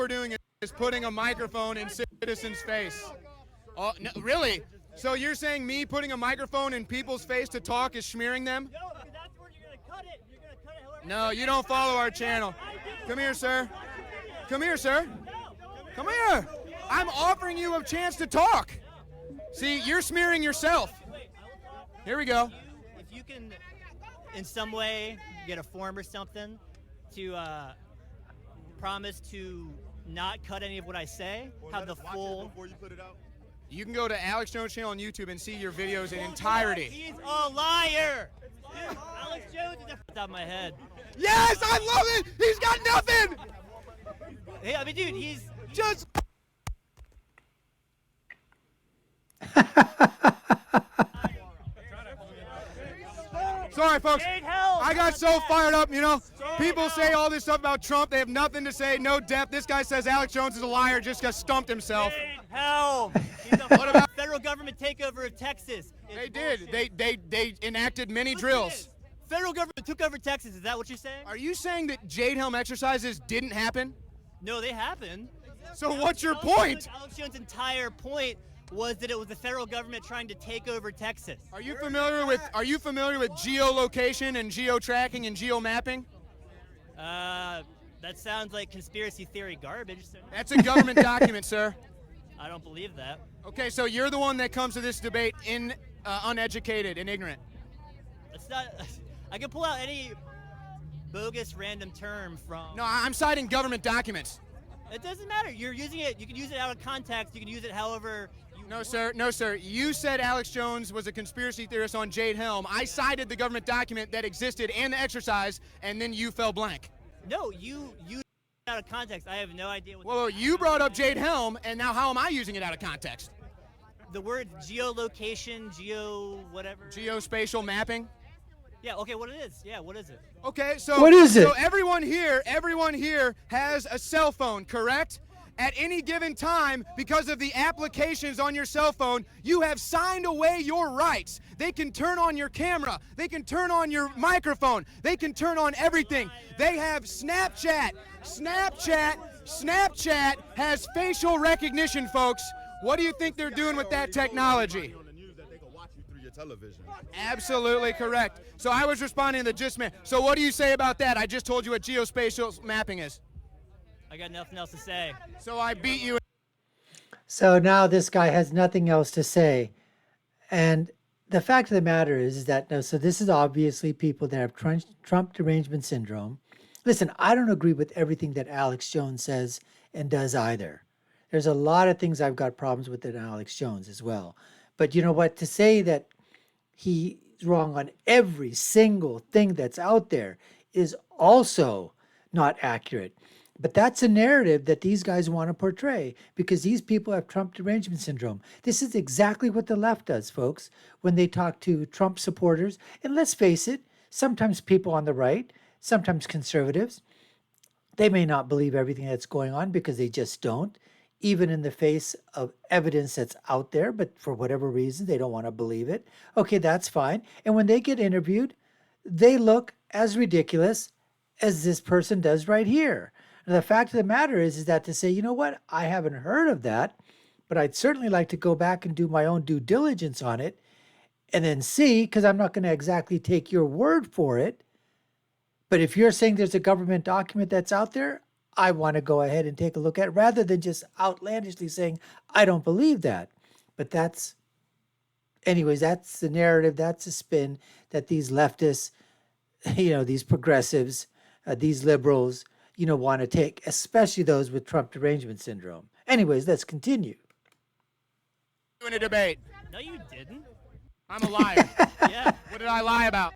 we're doing is putting a microphone in citizens' face. Oh, no, really? So you're saying me putting a microphone in people's face to talk is smearing them? No, that's where you're going to cut it. You're going to cut it however. No, you don't follow our channel. Come here, sir. Come here, sir. Come here. I'm offering you a chance to talk. See, you're smearing yourself. Here we go. If you can, in some way, get a form or something to promise to not cut any of what I say, have the full. Before you put it out. You can go to Alex Jones' channel on YouTube and see your videos in entirety. He's a liar. Dude, Alex Jones is the top of my head. Yes, I love it. He's got nothing. Hey, I mean, dude, he's Just. Sorry, folks. I got so fired up, you know. People say all this stuff about Trump. They have nothing to say, no depth. This guy says Alex Jones is a liar, just got stumped himself. hell. What about federal government takeover of Texas? They did. They enacted many drills. Federal government took over Texas. Is that what you're saying? Are you saying that Jade Helm exercises didn't happen? No, they happened. So what's your point? Alex Jones' entire point was that it was the federal government trying to take over Texas. Are you familiar with geolocation and geo-tracking and geo-mapping? That sounds like conspiracy theory garbage. So. That's a government document, sir. I don't believe that. Okay, so you're the one that comes to this debate uneducated and ignorant. It's not. I can pull out any bogus random term from. No, I'm citing government documents. It doesn't matter. You're using it. You can use it out of context. You can use it however. No, sir. No, sir. You said Alex Jones was a conspiracy theorist on Jade Helm. I cited the government document that existed and the exercise, and then you fell blank. No, you used it out of context. I have no idea what. Well, you brought up Jade Helm, and now how am I using it out of context? The word geolocation, whatever. Geospatial mapping. Yeah. Okay. What it is? Yeah. What is it? Okay. So what is it? So everyone here has a cell phone, correct? At any given time, because of the applications on your cell phone, you have signed away your rights. They can turn on your camera. They can turn on your microphone. They can turn on everything. They have Snapchat. Snapchat has facial recognition, folks. What do you think they're doing with that technology? Absolutely correct. So I was responding to the gist man. So what do you say about that? I just told you what geospatial mapping is. I got nothing else to say. So I beat you. So now this guy has nothing else to say. And the fact of the matter is that, no, so this is obviously people that have Trump derangement syndrome. Listen, I don't agree with everything that Alex Jones says and does either. There's a lot of things I've got problems with in Alex Jones as well. But you know what? To say that he's wrong on every single thing that's out there is also not accurate. But that's a narrative that these guys want to portray because these people have Trump derangement syndrome. This is exactly what the left does, folks, when they talk to Trump supporters. And let's face it, sometimes people on the right, sometimes conservatives, they may not believe everything that's going on because they just don't, even in the face of evidence that's out there. But for whatever reason, they don't want to believe it. Okay, that's fine. And when they get interviewed, they look as ridiculous as this person does right here. And the fact of the matter is that to say, you know what, I haven't heard of that, but I'd certainly like to go back and do my own due diligence on it and then see, because I'm not going to exactly take your word for it. But if you're saying there's a government document that's out there, I want to go ahead and take a look at it rather than just outlandishly saying, I don't believe that. But that's, anyways, that's the narrative, that's the spin that these leftists, these progressives, these liberals, want to take, especially those with Trump derangement syndrome. Anyways, let's continue. In a debate. No, you didn't. I'm a liar. Yeah. What did I lie about?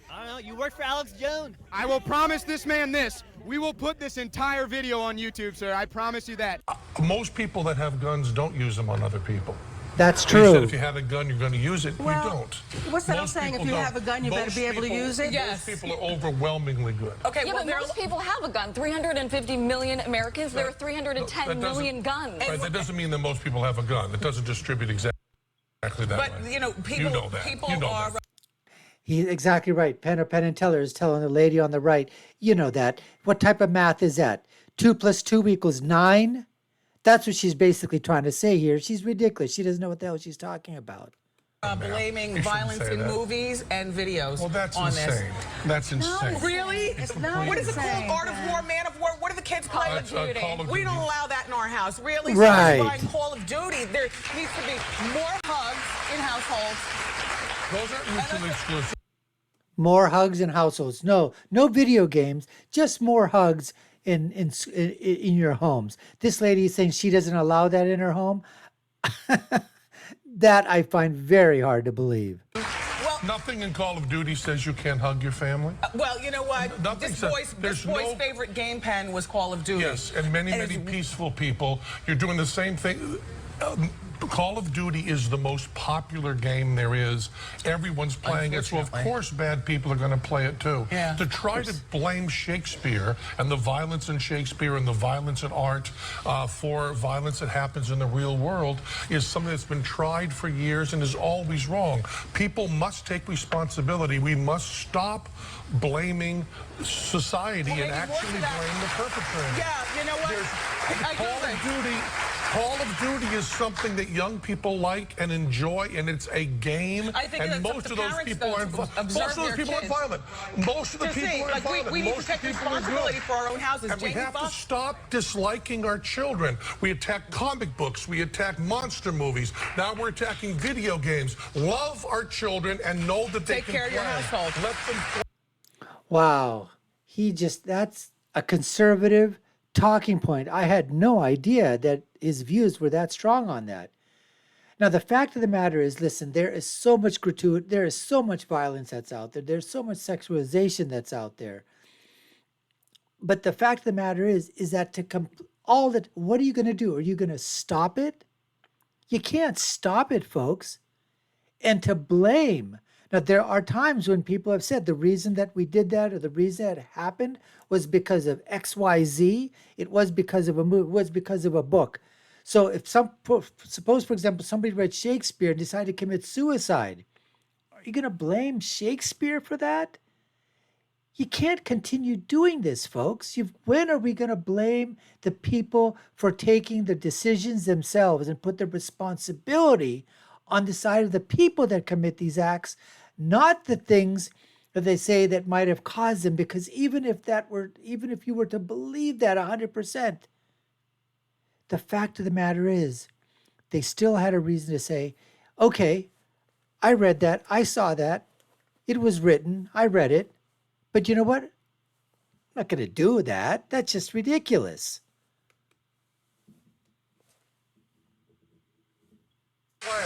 I don't know. You work for Alex Jones. I will promise this man this. We will put this entire video on YouTube, sir. I promise you that. Most people that have guns don't use them on other people. That's You true. said if you have a gun, you're going to use it. Well, you don't. What's that I'm Most saying? If people you don't. have a gun, you better be able to use it? Most people are overwhelmingly good. Okay, yeah, well, but most people have a gun. 350 million Americans. There are 310 million guns. Right, that doesn't mean that most people have a gun. It doesn't distribute exactly that way. But, people, you know that. people you know are... that. He's exactly right. Penn and Teller is telling the lady on the right, you know that. What type of math is that? 2 + 2 = 9? That's what she's basically trying to say here. She's ridiculous. She doesn't know what the hell she's talking about. Blaming violence in movies and videos on insane. this. That's insane. Really? What is it called? Art of War, Man of War? What do the kids play? Call of Duty. We don't allow that in our house. Really? Right. So buying Call of Duty. There needs to be more hugs in households. Those aren't mutually exclusive. More hugs in households. No video games. Just more hugs in your homes. This lady is saying she doesn't allow that in her home. That I find very hard to believe. Well, Nothing in Call of Duty says you can't hug your family. well, you know what? Nothing This says- boy's favorite game pen was Call of Duty. Yes, and many peaceful people. You're doing the same thing. Call of Duty is the most popular game there is. Everyone's playing it, so of course bad people are going to play it too. Yeah, to try to blame Shakespeare and the violence in Shakespeare and the violence in art for violence that happens in the real world is something that's been tried for years and is always wrong. People must take responsibility. We must stop blaming society and actually blame the perpetrator. Yeah, you know what? Call of Duty is something that young people like and enjoy, and it's a game. I think and it's most up of to those parents, people though, aren't to violent. observe Most of those their people aren't kids. violent. Most of the To people see, aren't like, violent. we need to Most take people are responsibility good. for our own houses. And we Jamie have to Foxx? stop disliking our children. We attack comic books. We attack monster movies. Now we're attacking video games. Love our children and know that they Take can care of your play. household. Let them play. Wow. That's a conservative talking point. I had no idea that his views were that strong on that. Now, the fact of the matter is, listen, there is so much gratuity, there is so much violence that's out there, there's so much sexualization that's out there. But the fact of the matter is that what are you going to do? Are you going to stop it? You can't stop it, folks. And to blame. Now, there are times when people have said the reason that we did that or the reason that it happened was because of XYZ. It was because of a movie. It was because of a book. So if suppose, for example, somebody read Shakespeare and decided to commit suicide, are you going to blame Shakespeare for that? You can't continue doing this, folks. When are we going to blame the people for taking the decisions themselves and put the responsibility on the side of the people that commit these acts, not the things that they say that might have caused them? Because even if you were to believe that 100%, the fact of the matter is they still had a reason to say, okay, I read that, I saw that, it was written, I read it, but you know what? I'm not going to do that. That's just ridiculous.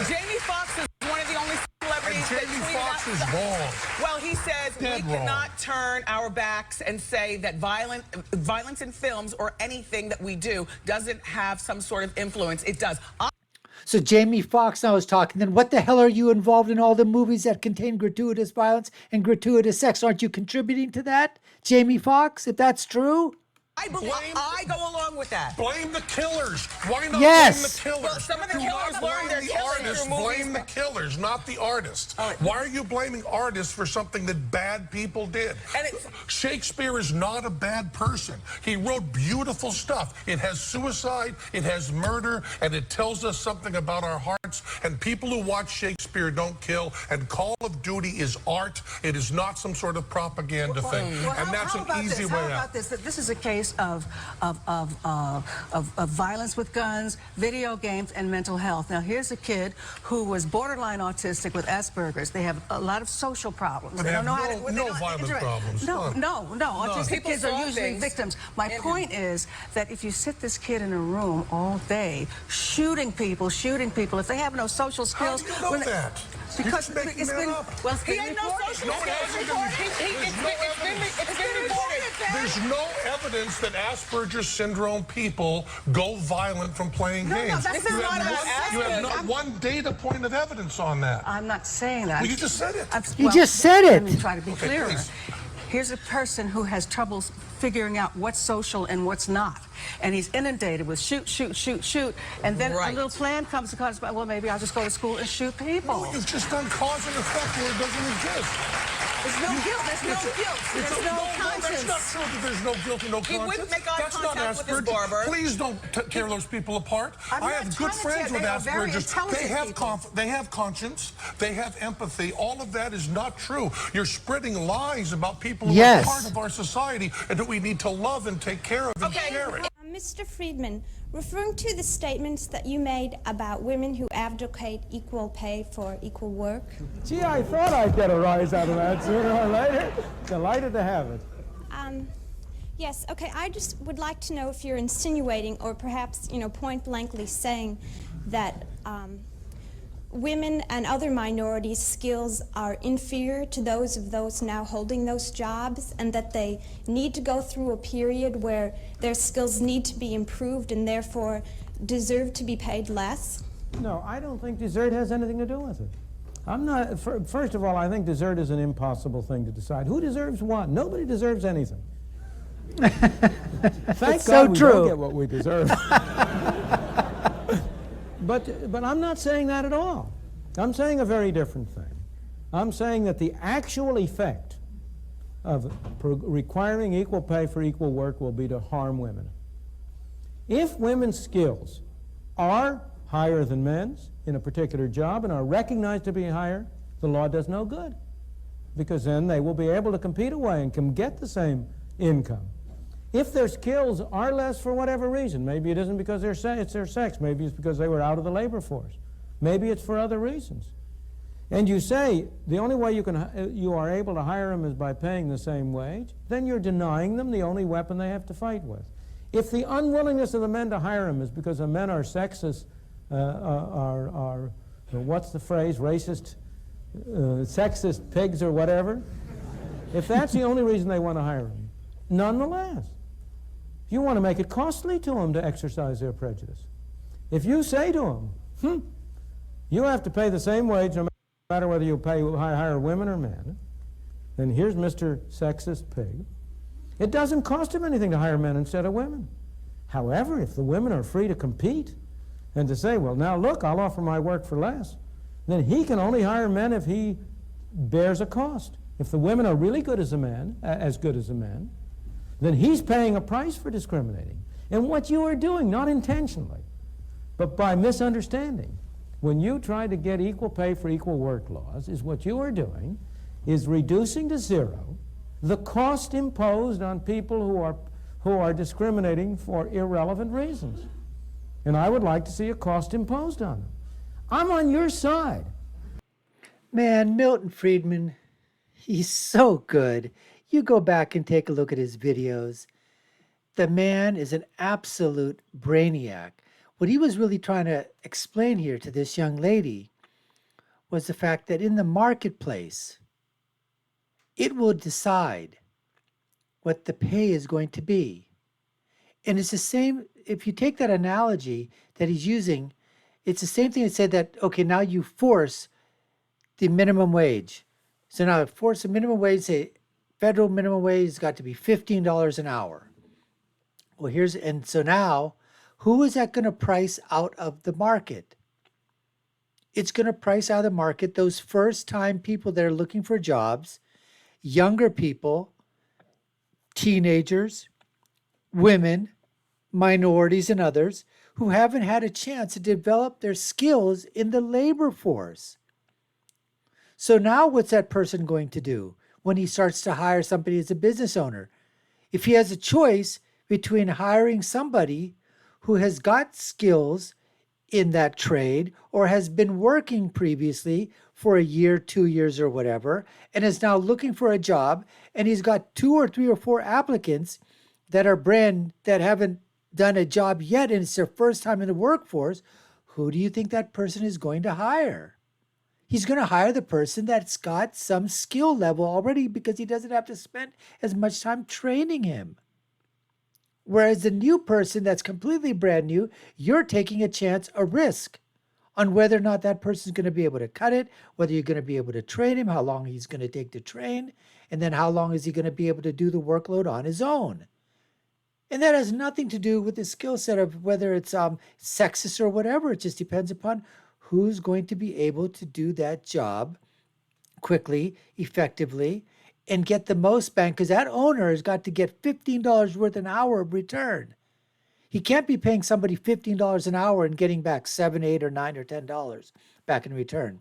Jamie Foxx is one of the only celebrities that Jamie tweeted Foxx out- is wrong. Well, he says Dead we wrong. cannot turn our backs and say that violence in films or anything that we do doesn't have some sort of influence. It does. So Jamie Foxx now is talking. Then what the hell are you involved in all the movies that contain gratuitous violence and gratuitous sex? Aren't you contributing to that, Jamie Foxx, if that's true? I go along with that. Blame the killers. Why not Yes. blame the killers? Well, some of the Do killers not learn blame their the killing artists. through movies, Blame the but- killers, not the artists. All right. Why are you blaming artists for something that bad people did? And it's- Shakespeare is not a bad person. He wrote beautiful stuff. It has suicide, it has murder, and it tells us something about our hearts. And people who watch Shakespeare don't kill. And Call of Duty is art. It is not some sort of propaganda thing. And that's an easy way How out. about this? That this is a case of violence with guns, video games, and mental health. Now, here's a kid who was borderline autistic with Asperger's. They have a lot of social problems. But They they don't know have how to no they don't violent interact. problems. No. None. Autistic People kids are solve usually things. victims. My point is that if you sit this kid in a room all day shooting people, if they have no social How skills, do you know when they- that? because You're making it's that been up. well, it's He been had no reported. social No, skills. it hasn't been- It's been reported. There's no evidence that Asperger's syndrome people go violent from playing No, games. that's not about You have Asperger's. not one data point of evidence on that. I'm not saying that. Well, you just said it. You just said it. Let me try to be Okay, clearer. please. Here's a person who has troubles figuring out what's social and what's not. And he's inundated with shoot, shoot, shoot, shoot. And then a little plan comes across, well, maybe I'll just go to school and shoot people. No, you've just done cause and effect where it doesn't exist. There's no guilt. There's no guilt. There's no conscience. That's not true that there's no guilt and no conscience. He wouldn't make eye That's not contact with his Asperger's. barber. Please don't tear those people apart. I have good friends with Asperger's. They have people. they have conscience. They have empathy. All of that is not true. You're spreading lies about people who are part of our society and that we need to love and take care of and cherish. Mr. Friedman, referring to the statements that you made about women who advocate equal pay for equal work. Gee, I thought I'd get a rise out of that sooner or later. Delighted to have it. Yes, okay, I just would like to know if you're insinuating or perhaps, point blankly saying that women and other minorities' skills are inferior to those of those now holding those jobs, and that they need to go through a period where their skills need to be improved and therefore deserve to be paid less? No, I don't think desert has anything to do with it. I'm not, first of all, I think desert is an impossible thing to decide. Who deserves what? Nobody deserves anything. Thank God we don't get what we deserve. But I'm not saying that at all. I'm saying a very different thing. I'm saying that the actual effect of requiring equal pay for equal work will be to harm women. If women's skills are higher than men's in a particular job and are recognized to be higher, the law does no good, because then they will be able to compete away and can get the same income. If their skills are less for whatever reason, maybe it isn't because it's their sex, maybe it's because they were out of the labor force, maybe it's for other reasons, and you say the only way you are able to hire them is by paying the same wage, then you're denying them the only weapon they have to fight with. If the unwillingness of the men to hire them is because the men are sexist, what's the phrase, racist, sexist pigs or whatever, if that's the only reason they want to hire them, nonetheless, you want to make it costly to them to exercise their prejudice. If you say to them, you have to pay the same wage no matter whether you hire women or men, then here's Mr. Sexist Pig. It doesn't cost him anything to hire men instead of women. However, if the women are free to compete and to say, well, now look, I'll offer my work for less, then he can only hire men if he bears a cost. If the women are really good as a man, as good as a man, then he's paying a price for discriminating. And what you are doing, not intentionally, but by misunderstanding, when you try to get equal pay for equal work laws, is what you are doing is reducing to zero the cost imposed on people who are discriminating for irrelevant reasons. And I would like to see a cost imposed on them. I'm on your side. Man, Milton Friedman, he's so good. You go back and take a look at his videos. The man is an absolute brainiac. What he was really trying to explain here to this young lady was the fact that in the marketplace, it will decide what the pay is going to be. And it's the same, if you take that analogy that he's using, it's the same thing that said that, okay, now you force the minimum wage. So now force the minimum wage, say federal minimum wage has got to be $15 an hour. Well, and so now, who is that going to price out of the market? It's going to price out of the market those first-time people that are looking for jobs, younger people, teenagers, women, minorities, and others who haven't had a chance to develop their skills in the labor force. So now what's that person going to do when he starts to hire somebody as a business owner? If he has a choice between hiring somebody who has got skills in that trade or has been working previously for a year, 2 years, or whatever, and is now looking for a job, and he's got 2 or 3 or 4 applicants that haven't done a job yet, and it's their first time in the workforce, who do you think that person is going to hire? He's going to hire the person that's got some skill level already because he doesn't have to spend as much time training him. Whereas the new person that's completely brand new, you're taking a chance, a risk on whether or not that person's going to be able to cut it, whether you're going to be able to train him, how long he's going to take to train, and then how long is he going to be able to do the workload on his own. And that has nothing to do with the skill set of whether it's sexist or whatever. It just depends upon who's going to be able to do that job quickly, effectively, and get the most bang, because that owner has got to get $15 worth an hour of return. He can't be paying somebody $15 an hour and getting back $7, $8, or $9 or $10 back in return.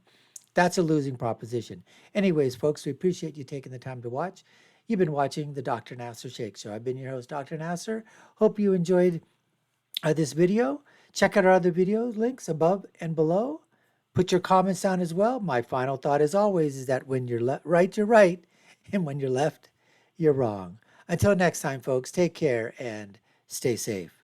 That's a losing proposition. Anyways, folks, we appreciate you taking the time to watch. You've been watching the Dr. Nasser Shake Show. I've been your host, Dr. Nasser. Hope you enjoyed this video. Check out our other videos, links above and below. Put your comments down as well. My final thought, as always, is that when you're right, you're right, and when you're left, you're wrong. Until next time, folks, take care and stay safe.